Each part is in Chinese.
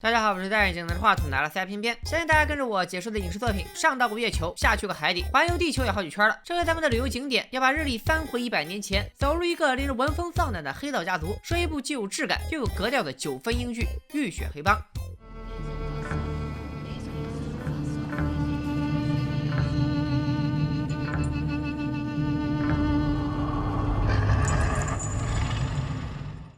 大家好，我是戴眼镜拿着话筒拿了塞偏偏，相信大家跟着我解说的影视作品上到过月球，下去过海底，环游地球也好几圈了。这回咱们的旅游景点要把日历翻回100年前，走入一个令人闻风丧胆的黑道家族，说一部既有质感又有格调的9分英剧《浴血黑帮》。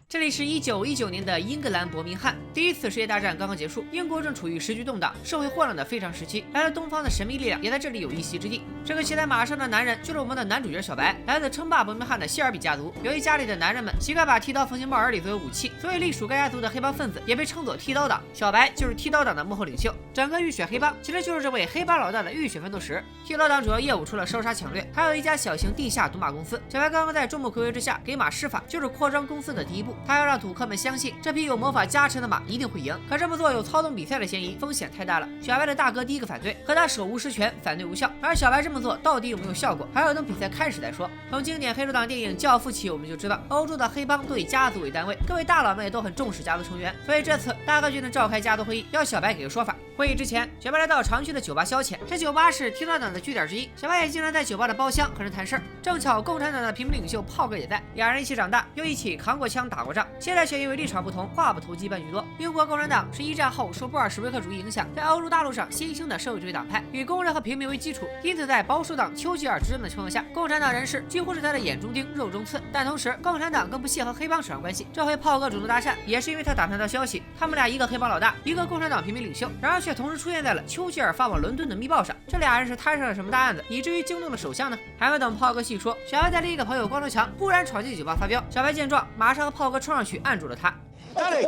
这里是1919年的英格兰伯明翰，第一次世界大战刚刚结束，英国正处于时局动荡、社会混乱的非常时期。来了东方的神秘力量，也在这里有一席之地。这个骑在马上的男人就是我们的男主角小白，来自称霸伯明翰的谢尔比家族。由于家里的男人们习惯把剃刀缝进帽耳里作为武器，所以隶属该家族的黑帮分子也被称作剃刀党。小白就是剃刀党的幕后领袖。整个浴血黑帮其实就是这位黑帮老大的浴血奋斗史。剃刀党主要业务除了烧杀抢掠，还有一家小型地下赌马公司。小白刚刚在众目睽睽之下给马施法，就是扩张公司的第一步。他要让赌客们相信这匹有魔法加持的马一定会赢，可这么做有操纵比赛的嫌疑，风险太大了。小白的大哥第一个反对，可他手无实权，反对无效。而小白这么做到底有没有效果，还要等比赛开始再说。从经典黑手党电影《教父》起，我们就知道欧洲的黑帮都以家族为单位，各位大佬们也都很重视家族成员，所以这次大哥决定召开家族会议，要小白给个说法。会议之前，小白来到常去的酒吧消遣，这酒吧是剃刀党的据点之一。小白也经常在酒吧的包厢和人谈事儿，正巧共产党的平民领袖炮哥也在，俩人一起长大，又一起扛过枪打过仗，现在却因为立场不同，话不投机半句多。英国共产党是一战后受布尔什维克主义影响，在欧洲大陆上新兴的社会主义党派，以工人和平民为基础，因此在保守党丘吉尔执政的情况下，共产党人士几乎是他的眼中钉、肉中刺。但同时，共产党更不屑和黑帮扯上关系。这回炮哥主动搭讪，也是因为他打探到消息，他们俩一个黑帮老大，一个共产党平民领袖，然而却同时出现在了丘吉尔发往伦敦的密报上。这俩人是摊上了什么大案子，以至于惊动了首相呢？还没等炮哥细说，小白的另一个朋友光头强忽然闯进酒吧发飙。小白见状，马上和炮哥冲上去按住了他。Danny!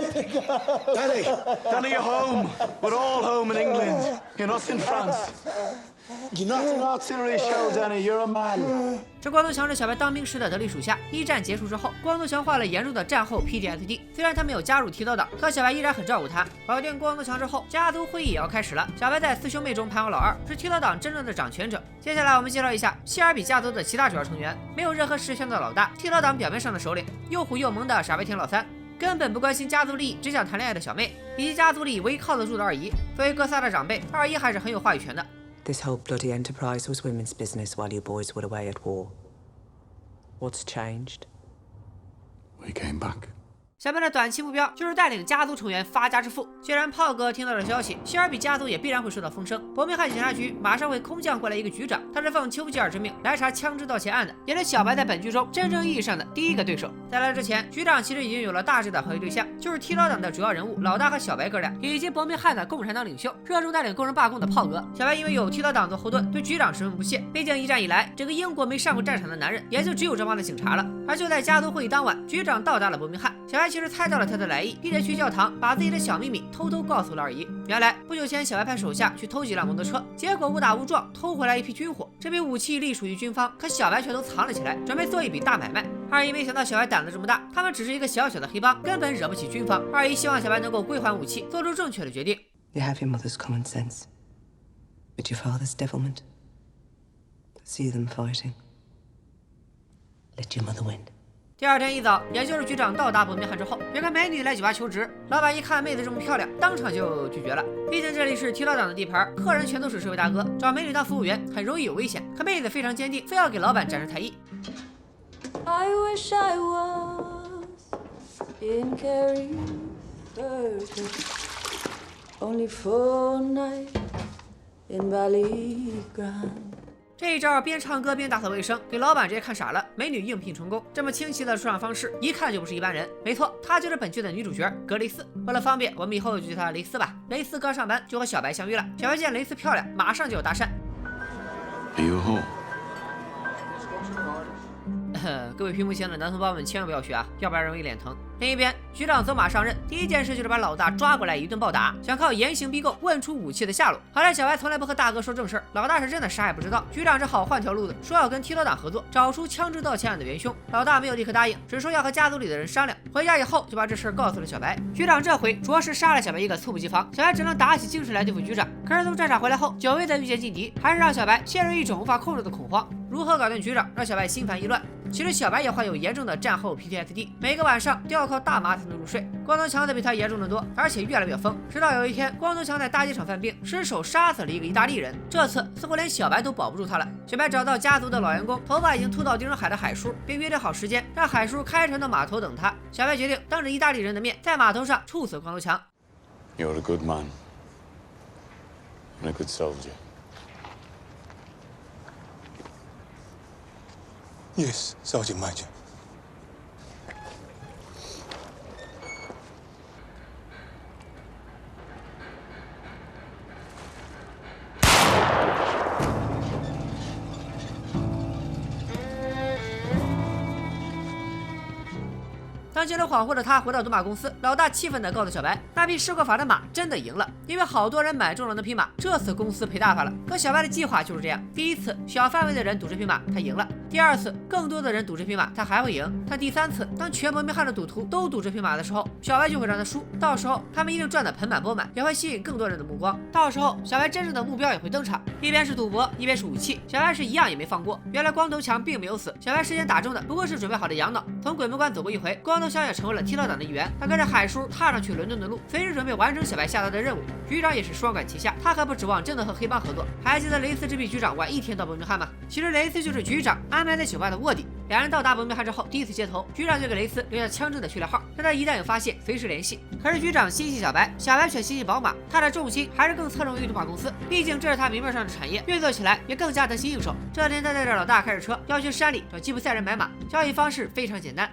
Danny, you're home. We're all home in England. You're not in France. You're not an artillery show, Danny. You're a man. 这光头强是小白当兵时的得力属下。一战结束之后，光头强患了严重的战后 PTSD。虽然他没有加入剃刀党，可小白依然很照顾他。搞定光头强之后，家族会议也要开始了。小白在4兄妹中排行老2，是剃刀党真正的掌权者。接下来我们介绍一下谢尔比家族的其他主要成员。没有任何实权的老大，剃刀党表面上的首领，又虎又萌的傻白甜老三。根本不关心家族利益，只想谈恋爱的小妹，以及家族里唯一靠得住的二姨。作为哥仨的长辈，二姨还是很有话语权的。This whole bloody enterprise was women's business while you boys were away at war. What's changed? We came back. 小白的短期目标就是带领家族成员发家致富。既然炮哥听到了消息，谢尔比家族也必然会受到风声。伯明翰警察局马上会空降过来一个局长，他是奉丘吉尔之命来查枪支盗窃案的，也是小白在本剧中真正意义上的第一个对手。在来之前，局长其实已经有了大致的合作对象，就是剃刀党的主要人物老大和小白哥俩，以及伯明翰的共产党领袖，热衷带领工人罢工的炮哥。小白因为有剃刀党做后盾，对局长十分不屑。毕竟一战以来，整个英国没上过战场的男人，也就只有这帮的警察了。而就在家族会议当晚，局长到达了伯明翰，小白其实猜到了他的来意，并且去教堂把自己的小秘密偷偷告诉了二姨。原来不久前，小白派手下去偷几辆摩托车，结果误打误撞偷回来一批军火。这批武器隶属于军方，可小白却都藏了起来，准备做一笔大买卖。二姨没想到小白胆子这么大，他们只是一个小小的黑帮，根本惹不起军方。二姨希望小白能够归还武器，做出正确的决定。 You have your mother's common sense, but your father's devilment. See them fighting. Let your mother win. 第二天一早，也就是局长到达伯明翰之后，有个美女来酒吧求职。老板一看妹子这么漂亮，当场就拒绝了。毕竟这里是剃刀党的地盘，客人全都是社会大哥，找美女当服务员很容易有危险。可妹子非常坚定，非要给老板展示才艺。I wish I was in Carrie only for a night in Ballygrand. 这一招边唱歌边打扫卫生，给老板直接看傻了。美女应聘成功，这么清晰的出场方式，一看就不是一般人。没错，她就是本剧的女主角格蕾丝。为了方便，我们以后就叫她蕾丝吧。蕾丝刚上班就和小白相遇了，小白见蕾丝漂亮，马上就要搭讪。Are you a whore? 各位屏幕前的男同胞们千万不要学啊，要不然容易脸疼。另一边，局长走马上任，第一件事就是把老大抓过来一顿暴打，想靠严刑逼供问出武器的下落。好在小白从来不和大哥说正事儿，老大是真的啥也不知道。局长只好换条路子，说要跟剃刀党合作，找出枪支盗窃案的元凶。老大没有立刻答应，只说要和家族里的人商量。回家以后就把这事儿告诉了小白。局长这回着实杀了小白一个猝不及防，小白只能打起精神来对付局长。可是从战场回来后，久违的遇见劲敌，还是让小白陷入一种无法控制的恐慌。如何搞定局长，让小白心烦意乱。其实小白也患有严重的战后 PTSD， 每个晚上都要靠大麻才能入睡。光头强则比他严重得多，而且越来越疯。直到有一天，光头强在大街上犯病，失手杀死了一个意大利人。这次似乎连小白都保不住他了。小白找到家族的老员工，头发已经秃到地中海的海叔，并约定好时间，让海叔开船到码头等他。小白决定当着意大利人的面，在码头上处死光头强。You're a good man and a good soldier. Yes, Sergeant Major. 当精神恍惚的他回到赌马公司，老大气愤地告诉小白，那匹施过法的马真的赢了，因为好多人买中了那匹马，这次公司赔大发了。可小白的计划就是这样：第一次小范围的人赌这匹马，他赢了；第二次更多的人赌这匹马，他还会赢；但第三次，当全伯明翰的赌徒都赌这匹马的时候，小白就会让他输，到时候他们一定赚得盆满钵满，也会吸引更多人的目光。到时候小白真正的目标也会登场，一边是赌博，一边是武器，小白是一样也没放过。原来光头强并没有死，小白事先打中的不过是准备好的羊脑。从鬼门关走过一回，光头强也成为了剃刀党的一员，他跟着海叔踏上去伦敦的路，随时准备完成小白下达的任务。局长也是双管齐下，他可不指望真的和黑帮合作。还记得雷斯这批局长晚一天到伯明翰吗？其实雷斯就是局长安排在酒吧的卧底。两人到达伯明翰之后，第一次接头，局长就给雷斯留下枪支的序列号，让他一旦有发现随时联系。可是局长心系小白，小白却心系宝马，他的重心还是更侧重于赌马公司，毕竟这是他明面上的产业，运作起来也更加得心应手。这天他带着老大开着车要去山里找吉普赛人买马，交易方式非常简单。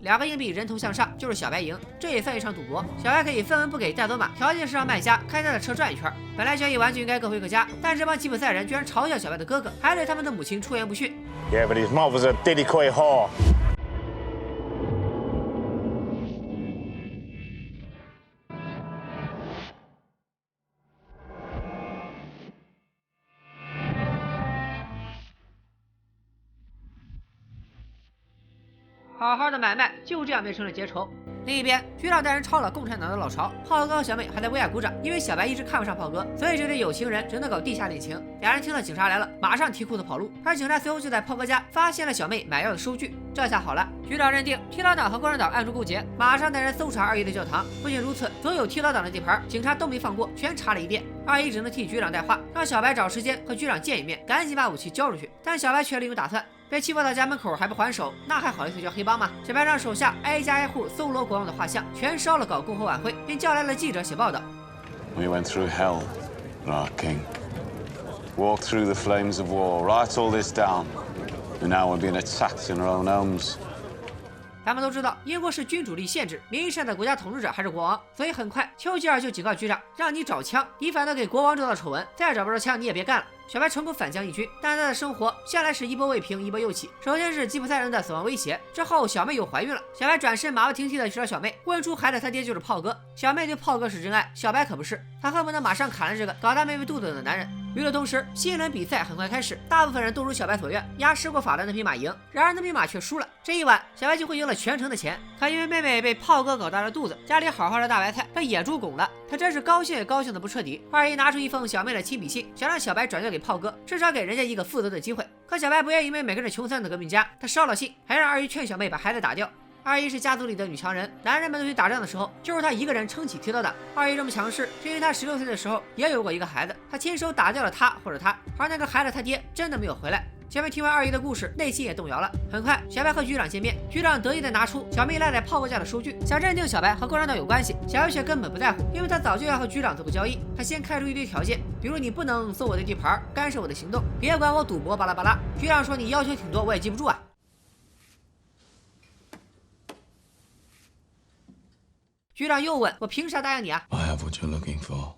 2个硬币人头向上，就是小白赢，这也算一场赌博。小白可以分文不给带走马，条件是让卖家开他的车转一圈。本来交易完就应该各回各家，但这帮吉普赛人居然嘲笑小白的哥哥，还对他们的母亲出言不逊。Yeah, but his mother's a diddy-coy whore. 好好的买卖就这样变成了结仇。另一边，局长带人抄了共产党的老巢，炮哥和小妹还在为爱鼓掌，因为小白一直看不上炮哥，所以这对有情人只能搞地下恋情。俩人听到警察来了，马上提裤子跑路，而警察随后就在炮哥家发现了小妹买药的收据。这下好了，局长认定剃刀党和共产党暗中勾结，马上带人搜查二姨的教堂。不仅如此，所有剃刀党的地盘，警察都没放过，全查了一遍。二姨只能替局长带话，让小白找时间和局长见一面，赶紧把武器交出去。但小白却另有打算。被欺负到家门口还不还手，那还好意思叫黑帮吗？小白让手下挨家挨户搜罗国王的画像，全烧了搞共和晚会，并叫来了记者写报道。We went through hell, our king. Walked through the flames of war, write all this down. And now we're being attacked in our own homes. 咱们都知道，英国是君主立宪制，名义上的国家统治者还是国王，所以很快丘吉尔就警告局长，让你找枪，你反倒给国王制造丑闻，再找不着枪你也别干了。小白成功反将一军，但他的生活向来是一波未平一波又起。首先是吉普赛人的死亡威胁，之后小妹又怀孕了，小白转身马不停蹄的去找小妹，问出孩子他爹就是炮哥。小妹对炮哥是真爱，小白可不是，他恨不得马上砍了这个搞大妹妹肚子的男人。娱乐同时，新一轮比赛很快开始，大部分人都如小白所愿，押失过法的那匹马赢，然而那匹马却输了。这一晚，小白就会赢了全城的钱。可因为妹妹被炮哥搞大了肚子，家里好好的大白菜被野猪拱了，他真是高兴也高兴的不彻底。二姨拿出一封小妹的亲笔信，想让小白转交给炮哥，至少给人家一个负责的机会。可小白不愿意，因为每个是穷酸的革命家，他烧了信，还让二姨劝小妹把孩子打掉。二姨是家族里的女强人，男人们都去打仗的时候，就是她一个人撑起剃刀党。二姨这么强势，是因为她16岁的时候也有过一个孩子，她亲手打掉了他或者他，而那个孩子他爹真的没有回来。小妹听完二姨的故事，内心也动摇了。很快，小白和局长见面，局长得意的拿出小妹赖在炮哥家的收据，想认定小白和共产党有关系。小白却根本不在乎，因为他早就要和局长做个交易。他先开出一堆条件，比如你不能搜我的地盘，干涉我的行动，别管我赌博，巴拉巴拉。局长说你要求挺多，我也记不住啊。局长又问我凭啥答应你啊？ I have what you're looking for.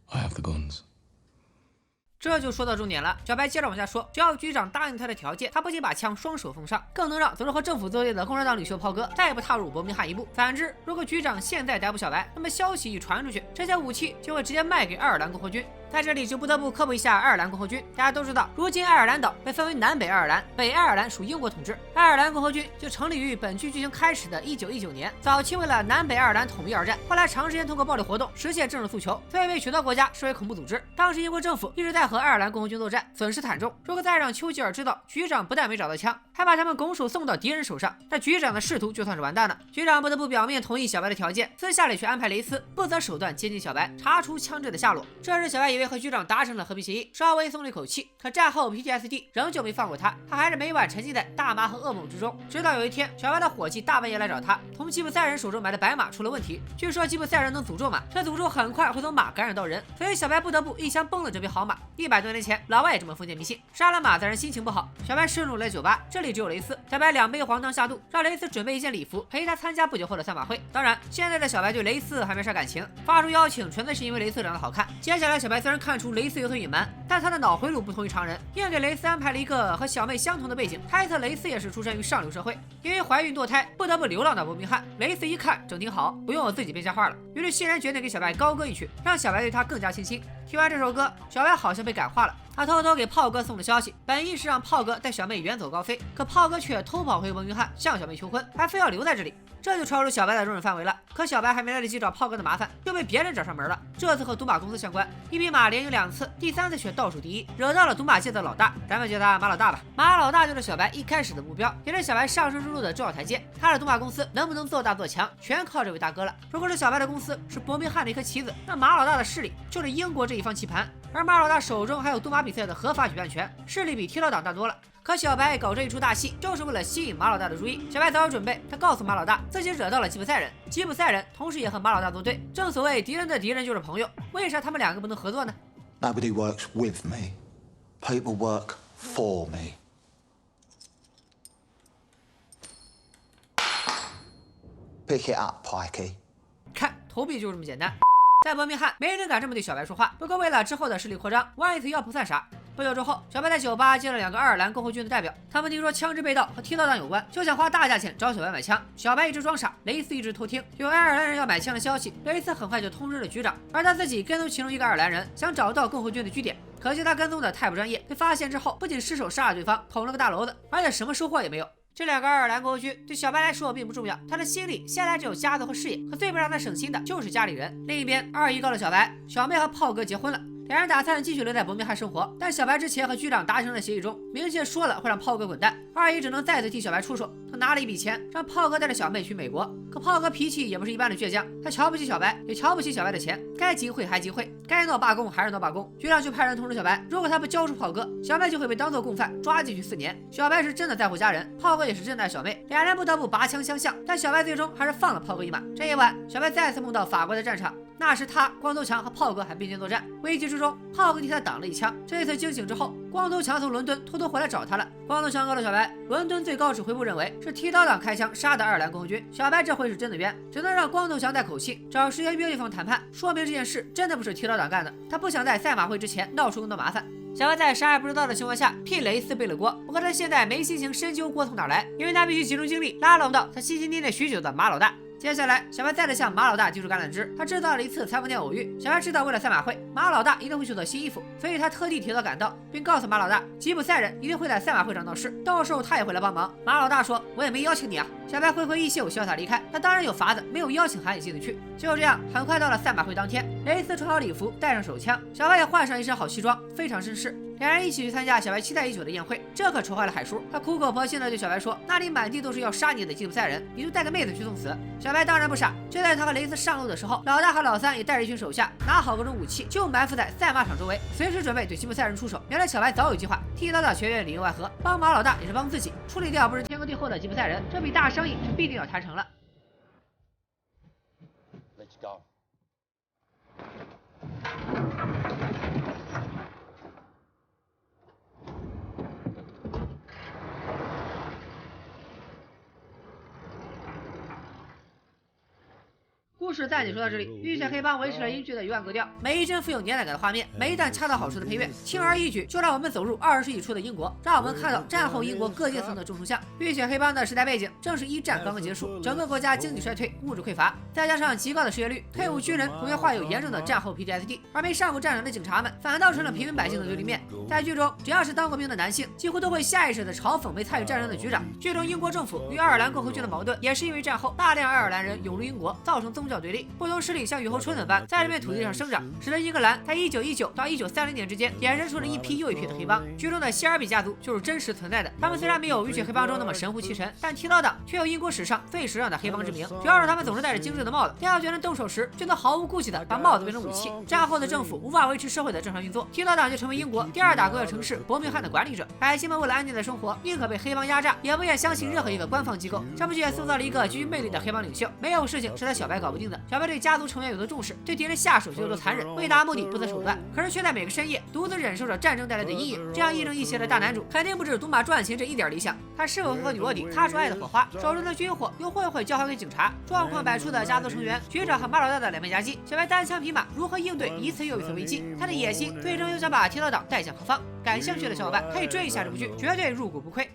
I have the guns. 这就说到重点了。小白接着往下说，只要局长答应他的条件，他不仅把枪双手奉上，更能让总是和政府作对的共产党领袖炮哥再也不踏入伯明翰一步。反之，如果局长现在逮捕小白，那么消息一传出去，这些武器就会直接卖给爱尔兰共和军。在这里就不得不科普一下爱尔兰共和军。大家都知道，如今爱尔兰岛被分为南北爱尔兰，北爱尔兰属英国统治。爱尔兰共和军就成立于本剧剧情开始的1919年，早期为了南北爱尔兰统一而战，后来长时间通过暴力活动实现政治诉求，所以被许多国家视为恐怖组织。当时英国政府一直在和爱尔兰共和军作战，损失惨重。如果再让丘吉尔知道局长不但没找到枪，还把他们拱手送到敌人手上，那局长的仕途就算是完蛋了。局长不得不表面同意小白的条件，私下里去安排雷斯不择手段接近小白，查出枪支的下落。这时小白以为和局长达成了和平协议，稍微松了一口气。可战后 PTSD 仍旧没放过他，他还是每晚沉浸在大麻和噩梦之中。直到有一天，小白的伙计大半夜来找他，同吉普赛人手中买的白马出了问题。据说吉普赛人能诅咒马，这诅咒很快会从马感染到人，所以小白不得不一枪崩了这匹好马。100多年前，老外也这么封建迷信，杀了马再让心情不好。小白顺路来酒吧，这里只有雷斯。小白2杯黄汤下肚，让雷斯准备一件礼服陪他参加不久后的赛马会。当然，现在的小白对雷斯还没啥感情，发出邀请纯粹是因为雷斯长得好看。接下来，小白虽然看出雷斯有所隐瞒，但他的脑回路不同于常人，硬给雷斯安排了一个和小妹相同的背景，猜测雷斯也是出身于上流社会，因为怀孕堕胎不得不流浪到伯明翰。雷斯一看整挺好，不用我自己编瞎话了，于是欣然决定给小白高歌一曲，让小白对他更加倾心。听完这首歌，小白好像被感化了，他偷偷给炮哥送了消息，本意是让炮哥带小妹远走高飞，可炮哥却偷跑回伯明翰向小妹求婚，还非要留在这里，这就超出小白的容忍范围了。可小白还没来得及找炮哥的麻烦，就被别人找上门了。这次和赌马公司相关，一匹马连赢2次，第3次却倒数第一，惹到了赌马界的老大，咱们叫他马老大吧。马老大就是小白一开始的目标，也是小白上升之路的重要台阶。他的赌马公司能不能做大做强，全靠这位大哥了。如果是小白的公司是伯明翰的一颗棋子，那马老大的势力就是英国这一方棋盘，而马老大手中还有赌马比赛的合法举办权，势力比剃刀党大多了。可小白搞这一出大戏，就是为了吸引马老大的注意。小白早有准备，他告诉马老大自己惹到了吉普赛人，吉普赛人同时也和马老大作对。正所谓敌人的敌人就是朋友，为啥他们2个不能合作呢？ Nobody works with me. People work for me. Pick it up, Pikey. 看，投币就这么简单。在伯明翰，没人敢这么对小白说话。不过为了之后的势力扩张，万一次要不算啥。不久之后，小白在酒吧接了2个爱尔兰共和军的代表，他们听说枪支被盗和剃刀党有关，就想花大价钱找小白买枪。小白一直装傻，雷斯一直偷听。有爱尔兰人要买枪的消息，雷斯很快就通知了局长，而他自己跟踪其中1个爱尔兰人，想找到共和军的据点。可惜他跟踪的太不专业，被发现之后不仅失手杀了对方，捅了个大篓子，而且什么收获也没有。这2个爱尔兰共和军对小白来说并不重要，他的心里现在只有家族和事业，可最不让他省心的就是家里人。另一边，2姨告了小白，小妹和炮哥结婚了。2人打算继续留在伯明翰生活，但小白之前和局长达成的协议中，明确说了会让炮哥滚蛋。2姨只能再次替小白出手，他拿了一笔钱，让炮哥带着小妹去美国。可炮哥脾气也不是一般的倔强，他瞧不起小白，也瞧不起小白的钱，该集会还集会，该闹罢工还是闹罢工。局长就派人通知小白，如果他不交出炮哥，小白就会被当作共犯抓进去4年。小白是真的在乎家人，炮哥也是真的爱小妹，2人不得不拔枪相向，但小白最终还是放了炮哥一马。这一晚，小白再次梦到法国的战场。那时他、光头强和炮哥还并肩作战，危急之中，炮哥替他挡了一枪。这一次惊醒之后，光头强从伦敦偷偷回来找他了。光头强告诉小白，伦敦最高指挥部认为是剃刀党开枪杀的爱尔兰共和军。小白这回是真的冤，只能让光头强带口气，找时间约对方谈判，说明这件事真的不是剃刀党干的。他不想在赛马会之前闹出更多麻烦。小白在啥也不知道的情况下替雷斯背了锅，不过他现在没心情深究锅从哪来，因为他必须集中精力拉拢到他心心念念许久的马老大。接下来，小白再次向马老大递出橄榄枝。他制造了一次裁缝店偶遇。小白知道，为了赛马会，马老大一定会选择新衣服，所以他特地提早赶到，并告诉马老大，吉普赛人一定会在赛马会上闹事，到时候他也会来帮忙。马老大说：“我也没邀请你啊。”小白挥挥衣袖，潇洒离开。他当然有法子，没有邀请函也进得去。就这样，很快到了赛马会当天，雷斯穿好礼服，带上手枪，小白也换上一身好西装，非常绅士。2人一起去参加小白期待已久的宴会，这可愁坏了海叔。他苦口婆心的对小白说：“那里满地都是要杀你的吉普赛人，你就带个妹子去送死。”小白当然不傻，就在他和雷斯上路的时候，老大和老三也带着一群手下，拿好各种武器，就埋伏在赛马场周围，随时准备对吉普赛人出手。原来小白早有计划，剃刀党学院里应外合，帮马老大也是帮自己，处理掉不是天高地厚的吉普赛人，这笔大生意是必定要谈成了。Let's go. 故事事暂解说到这里，浴血黑帮维持了英剧的一贯格调，每一帧富有年代感的画面，每一段恰到好处的配乐，轻而易举就让我们走入20世纪初的英国，让我们看到战后英国各阶层的众筹像。浴血黑帮的时代背景正是一战刚刚结束，整个国家经济衰退，物质匮乏，再加上极高的失业率，退伍军人普遍患有严重的战后 PTSD， 而没上过战场的警察们反倒成了平民百姓的对立面。在剧中，只要是当过兵的男性，几乎都会下意识地嘲讽没参与战争的局长。剧中英国政府与爱尔兰共和军的矛盾，也是因为战后大量爱尔兰人涌入英国，造成宗教对立，不同势力像雨后春笋般在这片土地上生长，使得英格兰在1919到1930年之间衍生出了一批又一批的黑帮。剧中的希尔比家族就是真实存在的，他们虽然没有浴血黑帮中那么神乎其神，但剃刀党却有英国史上最时尚的黑帮之名。主要是他们总是戴着精致的帽子，剃刀军人动手时就能毫无顾忌地把帽子变成武器。战后的政府无法维持社会的正常运作，剃刀党就成为英国第2大工业城市伯明翰的管理者。百姓们为了安定的生活，宁可被黑帮压榨，也不愿相信任何一个官方机构。这部剧也塑造了一个极具魅力的黑帮领袖，没有事情是他小白搞不定的。小白对家族成员有多重视，对敌人下手就有多残忍，为达目的不择手段，可是却在每个深夜独自忍受着战争带来的阴影。这样亦正亦邪的大男主，肯定不止赌马赚钱这一点理想。他是否会和女卧底擦出爱的火花？手中的军火又会不会交还给警察？状况百出的家族成员，局长和马老大的两面夹击，小白单枪匹马如何应对一次又一次危机？他的野心最终又想把剃刀党带向何方？感兴趣的小伙伴可以追一下这部剧，绝对入股不亏。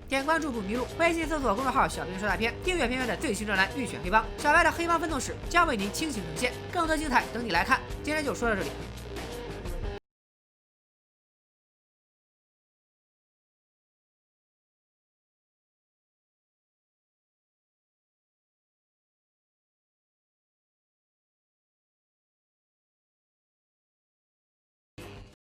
点关注不迷路，微信搜索公众号“小兵说大片”，订阅片片的最新专栏《浴血黑帮》，小白的黑帮奋斗史将为您倾情呈现，更多精彩等你来看。今天就说到这里。